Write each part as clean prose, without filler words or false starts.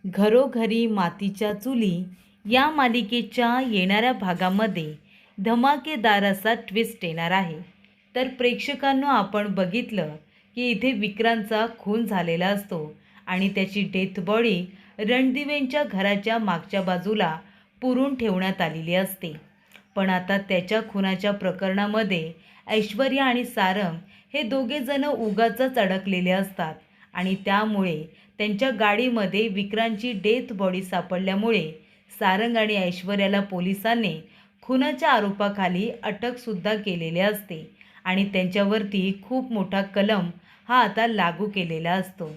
घरोघरी मातीच्या चुली या मालिकेच्या येणाऱ्या भागामध्ये धमाकेदार असा ट्विस्ट येणार आहे। तर प्रेक्षकांनो, आपण बघितलं की इथे विक्रांतचा खून झालेला असतो आणि त्याची डेथ बॉडी रणदिवेंच्या घराच्या मागच्या बाजूला पुरून ठेवण्यात आलेली असते। पण आता त्याच्या खुनाच्या प्रकरणामध्ये ऐश्वर्या आणि सारंग हे दोघे जण उगाचच अडकलेले असतात आणि त्यामुळे त्यांच्या गाडीमध्ये विक्रांतची डेथ बॉडी सापडल्यामुळे सारंग आणि ऐश्वर्याला पोलिसांनी खुनाच्या आरोपाखाली अटकसुद्धा केलेले असते आणि त्यांच्यावरती खूप मोठा कलम हा आता लागू केलेला असतो।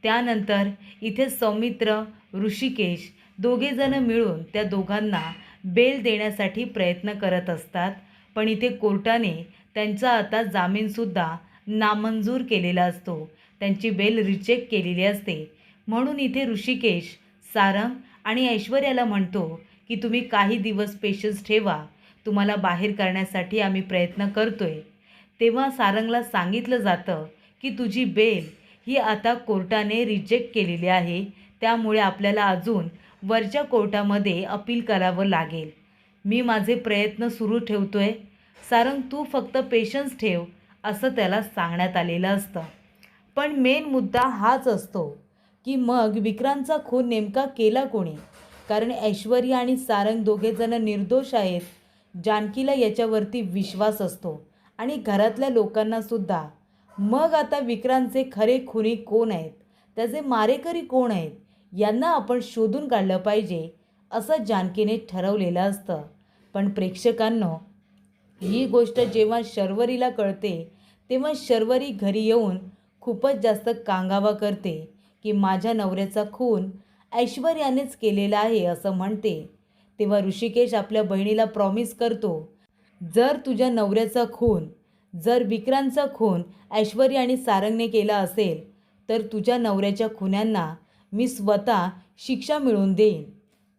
त्यानंतर इथे सौमित्र, ऋषिकेश दोघेजण मिळून त्या दोघांना बेल देण्यासाठी प्रयत्न करत असतात, पण इथे कोर्टाने त्यांचा आता जामीनसुद्धा नामंजूर केलेला असतो, त्यांची बेल रिजेक्ट केलेली असते। म्हणून इथे ऋषिकेश सारंग आणि ऐश्वर्याला म्हणतो की तुम्ही काही दिवस पेशन्स ठेवा, तुम्हाला बाहेर करण्यासाठी आम्ही प्रयत्न करतोय। तेव्हा सारंगला सांगितलं जातं की तुझी बेल ही आता कोर्टाने रिजेक्ट केलेली आहे, त्यामुळे आपल्याला अजून वरच्या कोर्टामध्ये अपील करावं लागेल। मी माझे प्रयत्न सुरू ठेवतोय सारंग, तू फक्त पेशन्स ठेव, असं त्याला सांगण्यात आलेलं असतं। पण मेन मुद्दा हाच असतो की मग विक्रांतचा खून नेमका केला कोणी? कारण ऐश्वर्या आणि सारंग दोघेजण निर्दोष आहेत। जानकीला याच्यावरती विश्वास असतो आणि घरातल्या लोकांनासुद्धा। मग आता विक्रांतचे खरे खुनी कोण आहेत, त्याचे मारेकरी कोण आहेत, यांना आपण शोधून काढलं पाहिजे, असं जानकीने ठरवलेलं असतं। पण प्रेक्षकांनो, ही गोष्ट जेव्हा शर्वरीला कळते तेव्हा शर्वरी घरी येऊन खूपच जास्त कांगावा करते की माझ्या नवऱ्याचा खून ऐश्वर्यानेच केलेला आहे असं म्हणते। तेव्हा ऋषिकेश आपल्या बहिणीला प्रॉमिस करतो, जर तुझ्या नवऱ्याचा खून, जर विक्रांतचा खून ऐश्वर्या आणि सारंगने केला असेल तर तुझ्या नवऱ्याच्या खुन्यांना मी स्वतः शिक्षा मिळवून देईन,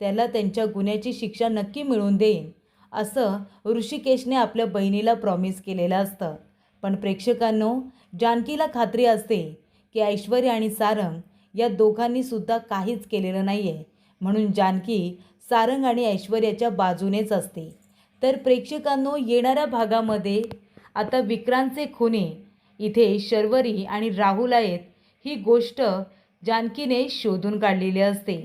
त्याला त्यांच्या गुन्ह्याची शिक्षा नक्की मिळवून देईन, असं ऋषिकेशने आपल्या बहिणीला प्रॉमिस केलेलं असतं। पण प्रेक्षकांनो, जानकीला खात्री असते की ऐश्वर्या आणि सारंग या दोघांनीसुद्धा काहीच केलेलं नाही आहे, म्हणून जानकी सारंग आणि ऐश्वर्याच्या बाजूनेच असते। तर प्रेक्षकांनो, येणाऱ्या भागामध्ये आता विक्रांतचे खुनी इथे शर्वरी आणि राहुल आहेत, ही गोष्ट जानकीने शोधून काढलेली असते।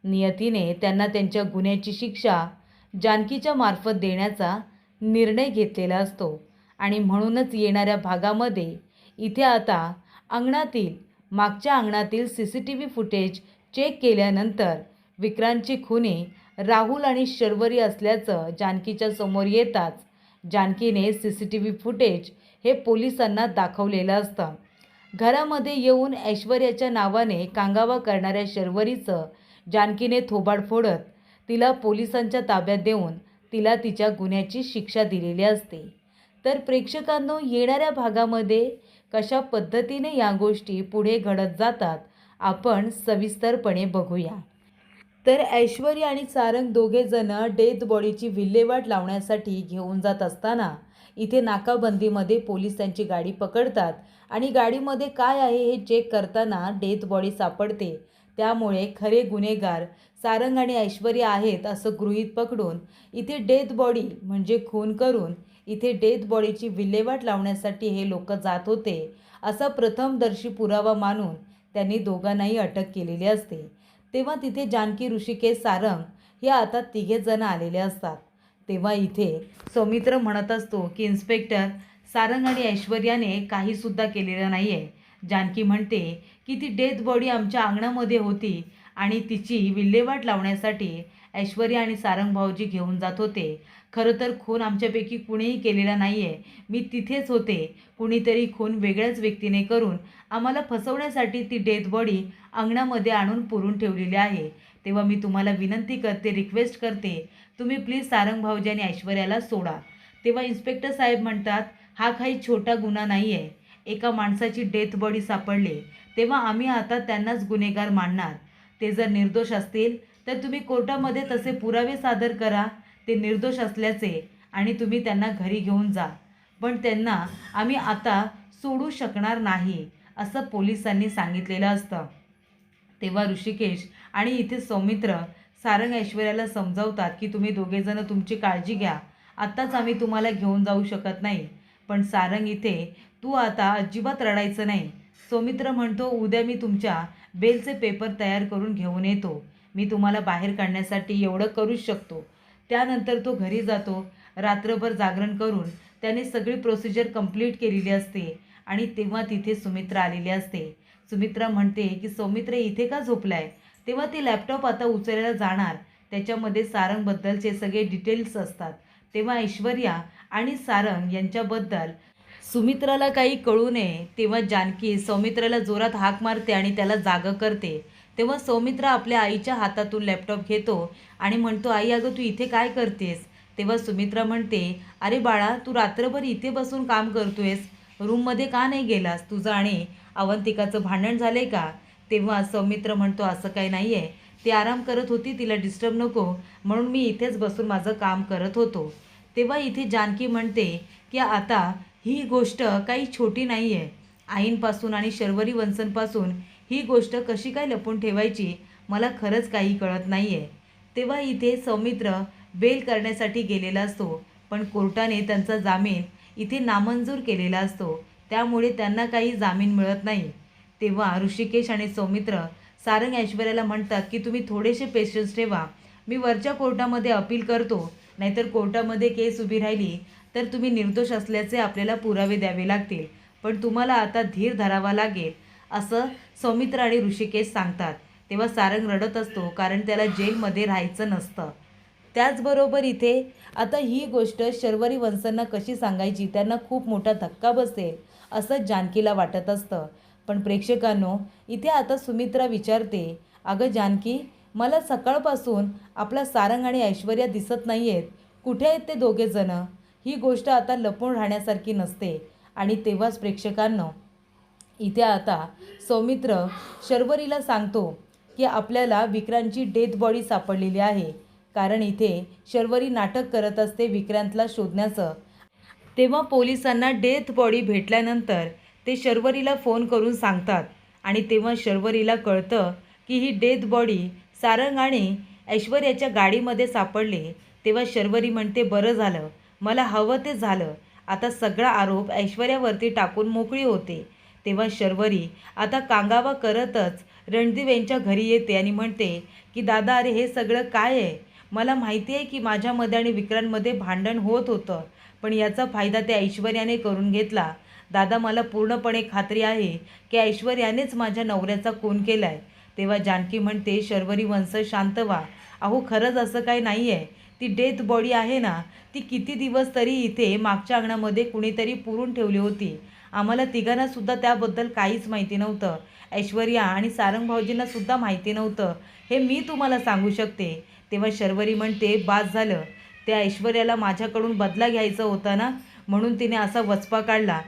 नियतीने त्यांना त्यांच्या गुन्ह्याची शिक्षा जानकीच्या मार्फत देण्याचा निर्णय घेतलेला असतो आणि म्हणूनच येणाऱ्या भागामध्ये इथे आता अंगणातील, मागच्या अंगणातील CCTV फुटेज चेक केल्यानंतर विक्रांतची खुनी राहुल आणि शर्वरी असल्याचं जानकीच्या समोर येताच जानकीने CCTV फुटेज हे पोलिसांना दाखवलेलं असतं। घरामध्ये येऊन ऐश्वर्याच्या नावाने कांगावा करणाऱ्या शर्वरीचं जानकीने थोबाड फोडत तिला पोलिसांच्या ताब्यात देऊन तिला तिच्या गुन्ह्याची शिक्षा दिलेली असते। तर प्रेक्षकांनो, येणाऱ्या भागामध्ये कशा पद्धतीने या गोष्टी पुढे घडत जातात आपण सविस्तरपणे बघूया। तर ऐश्वर्या आणि सारंग दोघेजण डेथ बॉडीची विल्हेवाट लावण्यासाठी घेऊन जात असताना इथे नाकाबंदीमध्ये पोलीस त्यांची गाडी पकडतात आणि गाडीमध्ये काय आहे हे चेक करताना डेथ बॉडी सापडते। त्यामुळे खरे गुन्हेगार सारंग आणि ऐश्वर्या आहेत असं गृहीत पकडून इथे डेथ बॉडी म्हणजे खून करून इथे डेथ बॉडीची विल्हेवाट लावण्यासाठी हे लोक जात होते असा प्रथमदर्शी पुरावा मानून त्यांनी दोघांनाही अटक केलेली असते। तेव्हा तिथे जानकी, ऋषिकेश, सारंग हे आता तिघेजण आलेले असतात। तेव्हा इथे सौमित्र म्हणत असतो की इन्स्पेक्टर, सारंग आणि ऐश्वर्याने काहीसुद्धा केलेलं नाही आहे। जानकी म्हणते की ती डेथ बॉडी आमच्या अंगणामध्ये होती आणि तिची विल्हेवाट लावण्यासाठी ऐश्वर्या आणि सारंग भाऊजी घेऊन जात होते। खरं तर खून आमच्यापैकी कुणीही केलेला नाही आहे, मी तिथेच होते, कुणीतरी खून वेगळ्याच व्यक्तीने करून आम्हाला फसवण्यासाठी ती डेथ बॉडी अंगणामध्ये आणून पुरून ठेवलेली आहे। तेव्हा मी तुम्हाला विनंती करते, रिक्वेस्ट करते, तुम्ही प्लीज सारंग भाऊजी आणि ऐश्वर्याला सोडा। तेव्हा इन्स्पेक्टर साहेब म्हणतात, हा काही छोटा गुन्हा नाही आहे, एका माणसाची डेथ बॉडी सापडली, तेव्हा आम्ही आता त्यांनाच गुन्हेगार मानणार। ते जर निर्दोष असतील तर तुम्ही कोर्टामध्ये तसे पुरावे सादर करा ते निर्दोष असल्याचे आणि तुम्ही त्यांना घरी घेऊन जा, पण त्यांना आम्ही आता सोडू शकणार नाही, असं पोलिसांनी सांगितलेलं असतं। तेव्हा ऋषिकेश आणि इथे सौमित्र सारंग ऐश्वर्याला समजावतात की तुम्ही दोघेजण तुमची काळजी घ्या, आत्ताच आम्ही तुम्हाला घेऊन जाऊ शकत नाही. पण सारंग इथे तू आता अजिबात रडायचं नाही. सौमित्र म्हणतो उद्या मी तुमच्या बेलचे पेपर तयार करून घेऊन येतो. मी तुम्हाला बाहेर काढण्यासाठी एवढं करूच शकतो. त्यानंतर तो घरी जातो. रात्रभर जागरण करून त्याने सगळी प्रोसिजर कंप्लीट केलेली असते आणि तेव्हा तिथे सुमित्रा आलेली असते. सुमित्रा म्हणते की सौमित्र इथे का झोपलाय. तेव्हा ती लॅपटॉप आता उचलायला जाणार. त्याच्यामध्ये सारंगबद्दलचे सगळे डिटेल्स असतात. तेव्हा ऐश्वर्या आणि सारंग यांच्याबद्दल सुमित्राला काही कळू नये तेव्हा जानकी सौमित्राला जोरात हाक मारते आणि त्याला जागं करते. तेव्हा सौमित्र आपल्या आईच्या हातातून लॅपटॉप घेतो आणि म्हणतो आई अगं तू इथे काय करतेस. तेव्हा सुमित्रा म्हणते अरे बाळा तू रात्रभर इथे बसून काम करतोयस, रूममध्ये का नाही गेलास. तुझं आणि अवंतिकाचं भांडण झालंय का. तेव्हा सौमित्र म्हणतो असं काही नाही आहे, ती आराम करत होती, तिला डिस्टर्ब नको म्हणून मी इथेच बसून माझं काम करत होतो. तेव्हा इथे जानकी म्हणते की आता ही गोष्ट काही छोटी नाही आहे. आईंपासून आणि शर्वरी वंशनपासून ही गोष्ट कशी काय लपून ठेवायची मला खरंच काही कळत नाही आहे. तेव्हा इथे सौमित्र बेल करण्यासाठी गेलेला असतो, पण कोर्टाने त्यांचा जामीन इथे नामंजूर केलेला असतो, त्यामुळे त्यांना काही जामीन मिळत नाही. तेव्हा ऋषिकेश आणि सौमित्र सारंग ऐश्वर्याला म्हणतात की तुम्ही थोडेसे पेशन्स ठेवा, मी वरच्या कोर्टामध्ये अपील करतो, नाहीतर कोर्टामध्ये केस उभी राहिली तर तुम्ही निर्दोष असल्याचे आपल्याला पुरावे द्यावे लागतील, पण तुम्हाला आता धीर धरावा लागेल असं सौमित्र आणि ऋषिकेश सांगतात. तेव्हा सारंग रडत असतो कारण त्याला जेलमध्ये राहायचं नसतं. त्याचबरोबर इथे आता ही गोष्ट शर्वरी वंशांना कशी सांगायची, त्यांना खूप मोठा धक्का बसेल असं जानकीला वाटत असतं. पण प्रेक्षकांनो इथे आता सुमित्रा विचारते अगं जानकी मला सकाळपासून आपला सारंग आणि ऐश्वर्या दिसत नाही आहेत, कुठे आहेत ते दोघेजणं. ही गोष्ट आता लपून राहण्यासारखी नसते. आणि तेव्हाच प्रेक्षकांनो इथे आता सौमित्र शर्वरीला सांगतो की आपल्याला विक्रांतची डेथ बॉडी सापडलेली आहे, कारण इथे शर्वरी नाटक करत असते विक्रांतला शोधण्याचं. तेव्हा पोलिसांना डेथ बॉडी भेटल्यानंतर ते शर्वरीला फोन करून सांगतात आणि तेव्हा शर्वरीला कळतं की ही डेथ बॉडी सारंग आणि ऐश्वर्याच्या गाडीमध्ये सापडली. तेव्हा शर्वरी म्हणते बरं झालं, मला हवं ते झालं, आता सगळा आरोप ऐश्वर्यावरती टाकून मोकळी होते. तेव्हा शर्वरी आता कांगावा करतच रणदीप यांच्या घरी येते आणि म्हणते की दादा अरे हे सगळं काय आहे. मला माहिती आहे की माझ्यामध्ये आणि विक्रांतमध्ये भांडण होत होतं, पण याचा फायदा त्या ऐश्वर्याने करून घेतला. दादा मला पूर्णपणे खात्री आहे की ऐश्वर्यानेच माझ्या नवऱ्याचा खून केला आहे. तेव्हा जानकी म्हणते शर्वरी वंश शांत व्हा, अहो खरंच असं काही नाही आहे. ती डेथ बॉडी आहे ना, ती किती दिवस तरी इथे मागच्या अंगणामध्ये कुणीतरी पुरून ठेवली होती. आम्हाला तिघांनासुद्धा त्याबद्दल काहीच माहिती नव्हतं. ऐश्वर्या आणि सारंग भाऊजींनासुद्धा माहिती नव्हतं, हे मी तुम्हाला सांगू शकते. तेव्हा शर्वरी म्हणते बास झालं, त्या ऐश्वर्याला माझ्याकडून बदला घ्यायचा होता ना, म्हणून तिने असा वचपा काढला.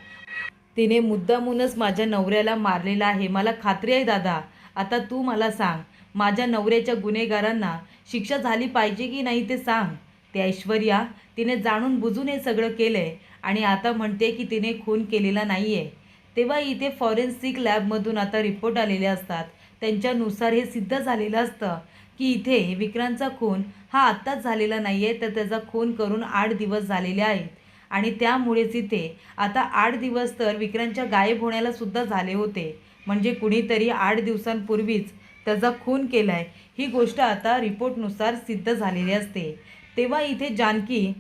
तिने मुद्दामूनच माझ्या नवऱ्याला मारलेला आहे, मला खात्री आहे दादा. आता तू मला सांग, माझ्या नवऱ्याच्या गुन्हेगारांना शिक्षा झाली पाहिजे की नाही ते सांग. ते ऐश्वर्या तिने जाणून बुजून हे सगळं केलं आहे आणि आता म्हणते की तिने खून केलेला नाही आहे. तेव्हा इथे फॉरेन्सिक लॅबमधून आता रिपोर्ट आलेले असतात, त्यांच्यानुसार हे सिद्ध झालेलं असतं की इथे विक्रांतचा खून हा आत्ताच झालेला नाही आहे, तर त्याचा खून करून 8 दिवस झालेले आहेत. आणि त्यामुळेच इथे आता 8 दिवस तर विक्रांतच्या गायब होण्याला सुद्धा झाले होते, म्हणजे कुणीतरी 8 दिवसांपूर्वीच त्याचा खून केला आहे, ही गोष्ट आता रिपोर्टनुसार सिद्ध झालेली असते. तेव्हा इथे जानकी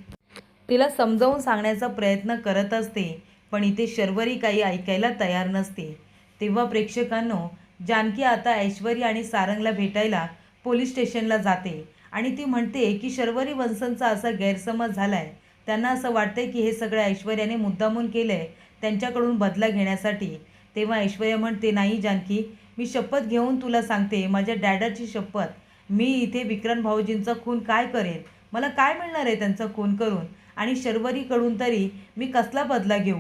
तिला समजावून सांगण्याचा प्रयत्न करत असते, पण इथे शर्वरी काही ऐकायला तयार नसते. तेव्हा प्रेक्षकांनो जानकी आता ऐश्वर्या आणि सारंगला भेटायला पोलीस स्टेशनला जाते आणि ती म्हणते की शर्वरी वंशनचा असा गैरसमज झाला आहे, त्यांना असं वाटतंय की हे सगळं ऐश्वर्याने मुद्दामून केलं आहे त्यांच्याकडून बदला घेण्यासाठी. तेव्हा ऐश्वर्या म्हणते नाही जानकी, मी शपथ घेऊन तुला सांगते, माझ्या डॅडाची शपथ, मी इथे विक्रांत भाऊजींचा खून काय करेन, मला काय मिळणार आहे त्यांचा खून करून, आणि शर्वरीकडून तरी मी कसला बदला घेऊ.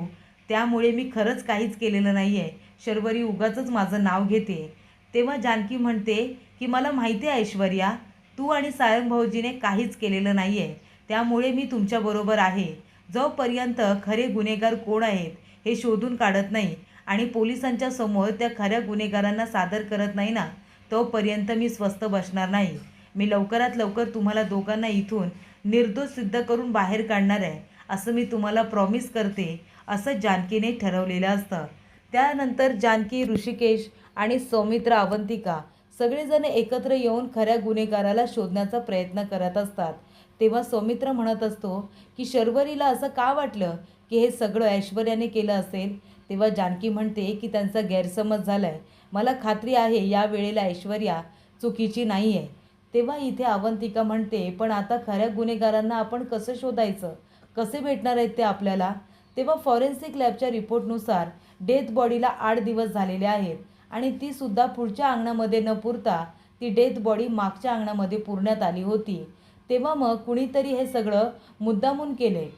त्यामुळे मी खरंच काहीच केलेलं नाही आहे, शर्वरी उगाचच माझं नाव घेते. तेव्हा जानकी म्हणते की मला माहिती आहे ऐश्वर्या, तू आणि सारंग भाऊजीने काहीच केलेलं नाही आहे, त्यामुळे मी तुमच्याबरोबर आहे. जोपर्यंत खरे गुन्हेगार कोण आहेत हे शोधून काढत नाही आणि पोलिसांच्या समोर त्या खऱ्या गुन्हेगारांना सादर करत नाही ना, तोपर्यंत मी स्वस्थ बसणार नाही. मी लवकरात लवकर तुम्हाला दोघांना इथून निर्दोष सिद्ध करून बाहेर काढणार आहे, असं मी तुम्हाला प्रॉमिस करते, असं जानकीने ठरवलेलं असतं. त्यानंतर जानकी, ऋषिकेश आणि सौमित्र, अवंतिका सगळेजण एकत्र येऊन खऱ्या गुन्हेगाराला शोधण्याचा प्रयत्न करत असतात. तेव्हा सौमित्र म्हणत असतो की शर्वरीला असं का वाटलं की हे सगळं ऐश्वर्याने केलं असेल. तेव्हा जानकी म्हणते की त्यांचा गैरसमज झाला आहे. मला खात्री आहे या वेळेला ऐश्वर्या चुकीची नाही आहे. तेव्हा इथे अवंतिका म्हणते, पण आता खऱ्या गुन्हेगारांना आपण कसं शोधायचं, कसे भेटणार आहेत ते आपल्याला. तेव्हा फॉरेन्सिक लॅबच्या रिपोर्टनुसार डेथ बॉडीला 8 दिवस झालेले आहेत आणि ती सुद्धा पुढच्या अंगणामध्ये न पुरता ती डेथ बॉडी मागच्या अंगणामध्ये पुरण्यात आली होती. तेव्हा मग कुणीतरी हे सगळं मुद्दामून केले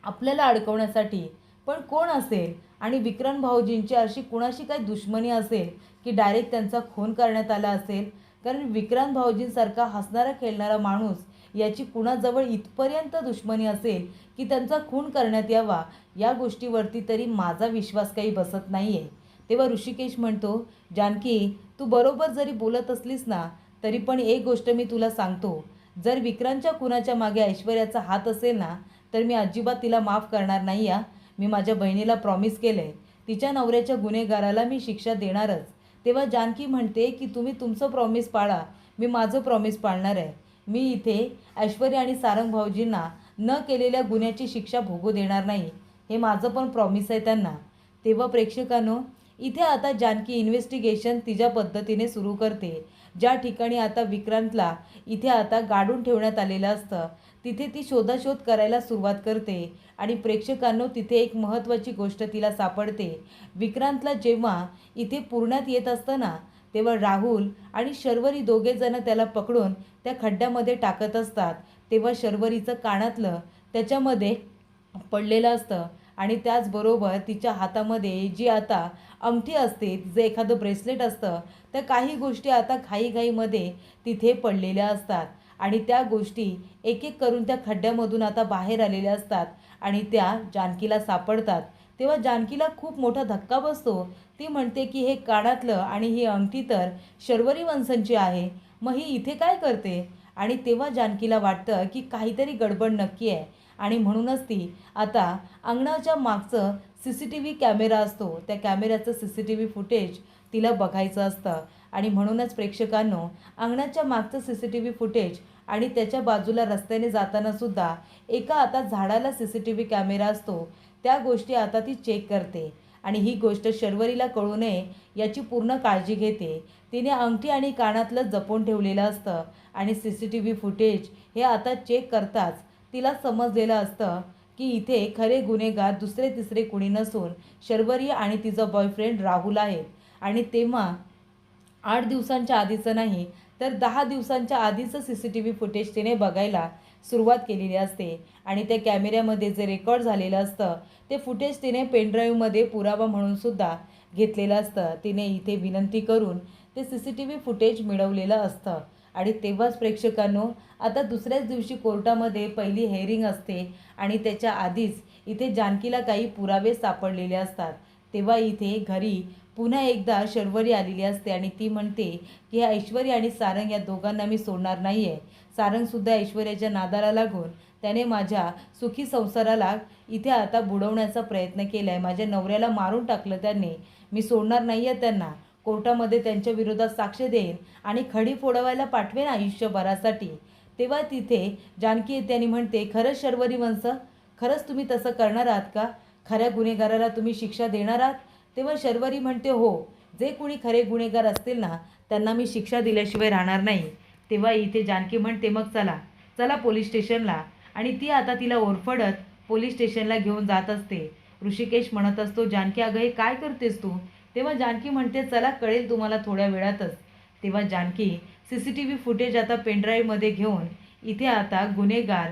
आपल्याला अडकवण्यासाठी. पण कोण असेल आणि विक्रांत भाऊजींची अशी कुणाशी काही दुश्मनी असेल की डायरेक्ट त्यांचा खून करण्यात आला असेल. कारण विक्रांत भाऊजींसारखा हसणारा खेळणारा माणूस याची कुणाजवळ इथपर्यंत दुश्मनी असेल की त्यांचा खून करण्यात यावा, या गोष्टीवरती तरी माझा विश्वास काही बसत नाही आहे. तेव्हा ऋषिकेश म्हणतो, जानकी तू बरोबर जरी बोलत असलीस ना, तरी पण एक गोष्ट मी तुला सांगतो, जर विक्रांतच्या खुनाच्या मागे ऐश्वर्याचा हात असेल ना, तर मी अजिबात तिला माफ करणार नाही. मी माझ्या बहिणीला प्रॉमिस केलं आहे, तिच्या नवऱ्याच्या गुन्हेगाराला मी शिक्षा देणारच. तेव्हा जानकी म्हणते की तुम्ही तुमचं प्रॉमिस पाळा, मी माझं प्रॉमिस पाळणार आहे. मी इथे ऐश्वर्या आणि सारंग भाऊजींना न केलेल्या गुन्ह्याची शिक्षा भोगू देणार नाही, हे माझं पण प्रॉमिस आहे त्यांना. तेव्हा प्रेक्षकांनो, इथे आता जानकी इन्व्हेस्टिगेशन तिच्या पद्धतीने सुरू करते. ज्या ठिकाणी आता विक्रांतला इथे आता गाडून ठेवण्यात आलेलं असतं, तिथे ती शोधाशोध करायला सुरुवात करते. आणि प्रेक्षकांनो, तिथे एक महत्त्वाची गोष्ट तिला सापडते. विक्रांतला जेव्हा इथे पुरण्यात येत असतं ना, तेव्हा राहुल आणि शर्वरी दोघेजण त्याला पकडून त्या खड्ड्यामध्ये टाकत असतात. तेव्हा शर्वरीचं कानातलं त्याच्यामध्ये पडलेलं असतं आणि त्याचबरोबर तिच्या हातामध्ये जी आता अंगठी असते, जे एखादं ब्रेसलेट असतं, त्या काही गोष्टी आता घाईघाईमध्ये तिथे पडलेल्या असतात आणि त्या गोष्टी एक एक करून त्या खड्ड्यामधून आता बाहेर आलेल्या असतात आणि त्या जानकीला सापडतात. तेव्हा जानकीला खूप मोठा धक्का बसतो. ती म्हणते की हे कानातलं आणि ही अंगठी तर शर्वरी वंशंची आहे, मग ही इथे काय करते. आणि तेव्हा जानकीला वाटतं की काहीतरी गडबड नक्की आहे आणि म्हणूनच ती आता अंगणाच्या मागचं CCTV कॅमेरा असतो, त्या कॅमेऱ्याचं CCTV फुटेज तिला बघायचं असतं. आणि म्हणूनच प्रेक्षकांनो, अंगणाच्या मागचं CCTV फुटेज आणि त्याच्या बाजूला रस्त्याने जाताना सुद्धा एका आता झाडाला CCTV कॅमेरा असतो, त्या गोष्टी आता ती चेक करते आणि ही गोष्ट शर्वरीला कळू नये याची पूर्ण काळजी घेते. तिने अंगठी आणि कानातलं जपून ठेवलेलं असतं आणि CCTV फुटेज हे आता चेक करताच तिला समजलेलं असतं की इथे खरे गुन्हेगार दुसरे तिसरे कुणी नसून शर्वरी आणि तिचा बॉयफ्रेंड राहुल आहेत. आणि तेव्हा 8 दिवसांच्या आधीचं नाही, तर 10 दिवसांच्या आधीचं CCTV फुटेज तिने बघायला सुरुवात केलेली असते आणि त्या कॅमेऱ्यामध्ये जे रेकॉर्ड झालेलं असतं ते फुटेज तिने पेनड्राईव्हमध्ये पुरावा म्हणून सुद्धा घेतलेलं असतं. तिने इथे विनंती करून ते CCTV फुटेज मिळवलेलं असतं. आणि तेव्हाच प्रेक्षकांनो, आता दुसऱ्याच दिवशी कोर्टामध्ये पहिली हेअरिंग असते आणि त्याच्या आधीच इथे जानकीला काही पुरावे सापडलेले असतात. तेव्हा इथे घरी पुन्हा एकदा शर्वरी आलेली असते आणि ती म्हणते की ऐश्वर्या आणि सारंग या दोघांना मी सोडणार नाही आहे. सारंगसुद्धा ऐश्वर्याच्या नादाला लागून त्याने माझ्या सुखी संसाराला इथे आता बुडवण्याचा प्रयत्न केला आहे. माझ्या नवऱ्याला मारून टाकलं त्यांनी. मी सोडणार नाही आहे त्यांना. कोर्टामध्ये त्यांच्या विरोधात साक्ष देईन आणि खडी फोडवायला पाठवेन आयुष्यभरासाठी. तेव्हा तिथे जानकी येते आणि म्हणते, खरंच शर्वरी वंश, खरंच तुम्ही तसं करणार आहात का? खऱ्या गुन्हेगाराला तुम्ही शिक्षा देणार आहात? तेव्हा शर्वरी म्हणते, हो, जे कोणी खरे गुन्हेगार असतील ना, त्यांना मी शिक्षा दिल्याशिवाय राहणार नाही. तेव्हा इथे जानकी म्हणते, मग चला चला पोलीस स्टेशनला. आणि ती आता तिला ओरफडत पोलीस स्टेशनला घेऊन जात असते. ऋषिकेश म्हणत असतो, जानकी अगं हे काय करतेस तू? तेव्हा जानकी म्हणते, चला कळेल तुम्हाला थोड्या वेळातच. तेव्हा जानकी CCTV फुटेज आता पेनड्राईव्हमध्ये घेऊन इथे आता गुन्हेगार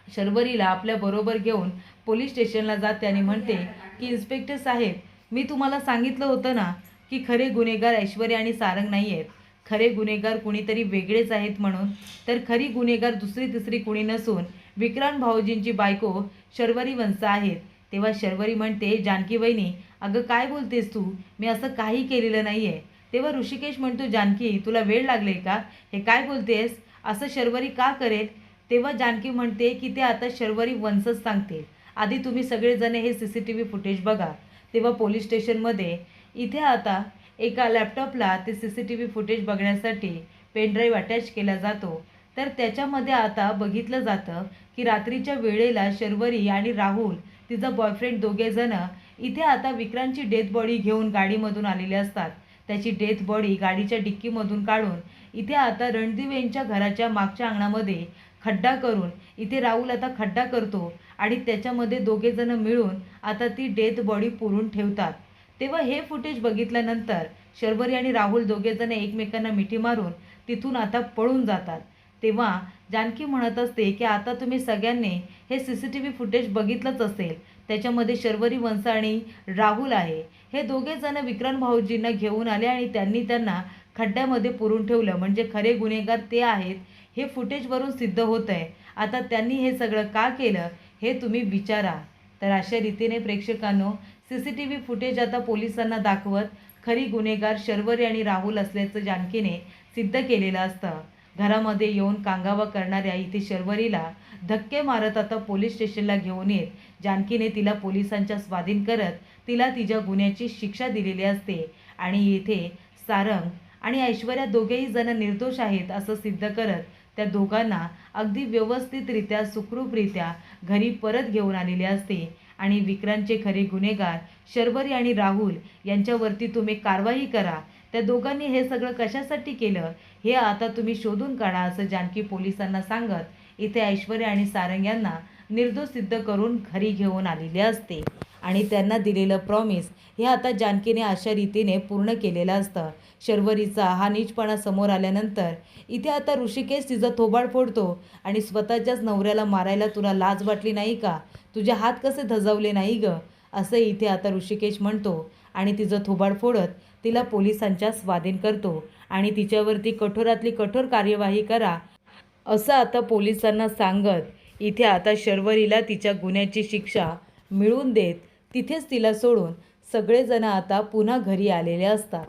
शर्वरीला आपल्याबरोबर घेऊन पोलीस स्टेशनला जाते आणि म्हणते की इन्स्पेक्टर साहेब, मी तुम्हाला सांगितलं होतं ना की खरे गुन्हेगार ऐश्वर्या आणि सारंग नाही आहेत. खरे गुन्हेगार कुणीतरी वेगळेच आहेत म्हणून. तर खरी गुन्हेगार दुसरी तिसरी कुणी नसून विक्रांत भाऊजींची बायको शर्वरी वंश आहेत. तेव्हा शर्वरी म्हणते, जानकी वहिनी अगं काय बोलतेस तू? मी असं काही केलेलं नाही आहे. तेव्हा ऋषिकेश म्हणतो, जानकी तुला वेळ लागले का? हे काय बोलतेस? असं शर्वरी का करेल? तेव्हा जानकी म्हणते की ते आता शर्वरी वंशच सांगते, आधी तुम्ही सगळेजण हे CCTV फुटेज बघा. तेव्हा पोलीस स्टेशनमध्ये इथे आता एका लॅपटॉपला ते CCTV फुटेज बघण्यासाठी पेनड्राईव्ह अटॅच केला जातो. तर त्याच्यामध्ये आता बघितलं जातं की रात्रीच्या वेळेला शर्वरी आणि राहुल तिचा बॉयफ्रेंड दोघेजण इथे आता विक्रांतची डेथ बॉडी घेऊन गाडीमधून आलेले असतात. त्याची डेथ बॉडी गाडीच्या डिक्कीमधून काढून इथे आता रणदीव यांच्या घराच्या मागच्या अंगणामध्ये खड्डा करून इथे राहुल आता खड्डा करतो आणि त्याच्यामध्ये दोघेजण मिळून आता ती डेथ बॉडी पुरून ठेवतात. तेव्हा हे फुटेज बघितल्यानंतर शर्वरी आणि राहुल दोघेजण एकमेकांना मिठी मारून तिथून आता पळून जातात. तेव्हा जानकी म्हणत असते की आता तुम्ही सगळ्यांनी हे CCTV फुटेज बघितलंच असेल. त्याच्यामध्ये शर्वरी वंश आणि राहुल आहे. हे दोघेजण विक्रांत भाऊजींना घेऊन आले आणि त्यांना खड्ड्यामध्ये पुरून ठेवलं. म्हणजे खरे गुन्हेगार ते आहेत हे फुटेजवरून सिद्ध होत आहे. आता त्यांनी हे सगळं का केलं हे तुम्ही विचारा. तर अशा रीतीने प्रेक्षकांनो CCTV फुटेज आता पोलिसांना दाखवत खरी गुन्हेगार शर्वरी आणि राहुल असल्याचं जानकीने सिद्ध केलेलं असतं. घरामध्ये येऊन कांगावा करणाऱ्या इथे शर्वरीला धक्के मारत आता पोलीस स्टेशनला घेऊन येत जानकीने तिला पोलिसांच्या स्वाधीन करत तिला तिच्या गुन्ह्याची शिक्षा दिलेली असते. आणि इथे सारंग आणि ऐश्वर्या दोघेही जण निर्दोष आहेत असं सिद्ध करत त्या दोघांना अगदी व्यवस्थितरित्या सुखरूपरित्या घरी परत घेऊन आलेले असते. आणि विक्रांतचे खरे गुन्हेगार शर्वरी आणि राहुल यांच्यावरती तुम्ही कारवाई करा. त्या दोघांनी हे सगळं कशासाठी केलं हे आता तुम्ही शोधून काढा असं जानकी पोलिसांना सांगत इथे ऐश्वर्या आणि सारंग यांना निर्दोष सिद्ध करून घरी घेऊन आलेले असते. आणि त्यांना दिलेलं प्रॉमिस हे आता जानकीने अशा रीतीने पूर्ण केलेलं असतं. शर्वरीचा हा नीचपणा समोर आल्यानंतर इथे आता ऋषिकेश तिचा थोबाड फोडतो आणि स्वतःच्याच नवऱ्याला मारायला तुला लाज वाटली नाही का? तुझे हात कसे धजावले नाही ग? असं इथे आता ऋषिकेश म्हणतो आणि तिचं थोबाड फोडत तिला पोलिसांच्या स्वाधीन करतो आणि तिच्यावरती कठोरातली कठोर कार्यवाही करा असं आता पोलिसांना सांगत इथे आता शर्वरीला तिच्या गुन्ह्याची शिक्षा मिळवून देत तिथेच तिला सोडून सगळेजण आता पुन्हा घरी आलेले असतात.